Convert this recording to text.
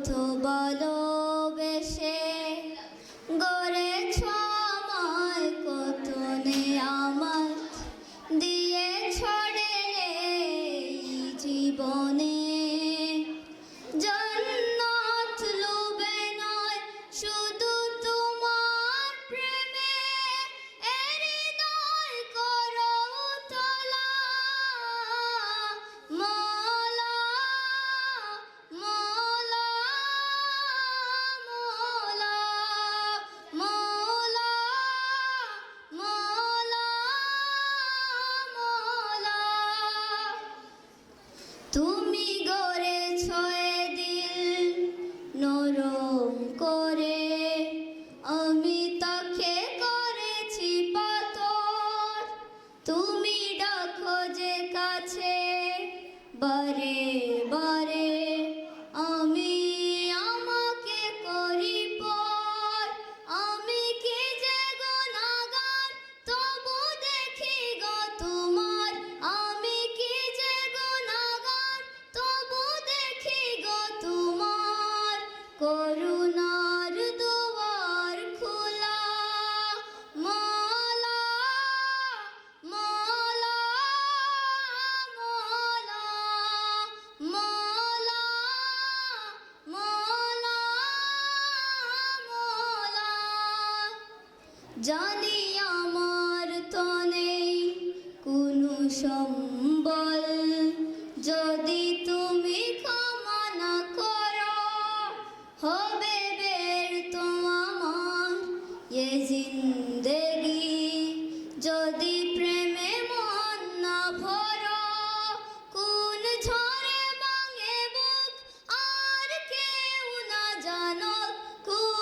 কত ভালোবেসে গড়েছ আমায়, কত নেয়ামত দিয়ে ছড়েলে জীবনে। জান্নাত লোভে নয় শুধু তোমার প্রেমে, হৃদয় করো তোলা মওলা মওলা মওলা মওলা মওলা মওলা। তুমি গড়েছ এ দিল নরম করে, আমি তাকে করেছি পাথর। তুমি ডাকো যে কাছে বারে বারে, আমি আমাকে করি পর। আমি কি যে গুনাহগার তবু দেখি গো তোমার, আমি কি যে গুনাহগার তবু দেখি গো তোমার। করুণার দুয়ার খোলা মওলা মওলা মওলা মওলা মওলা মওলা। জানি আমার তো নেই কোনো সম্বল, যদি তুমি ক্ষমা না করো হবে ব্যর্থ আমার এ জিন্দেগি। যদি প্রেমে মন না ভরো, কোন ঝড়ে ভাঙে বুক আর কেউ না জানো, কোন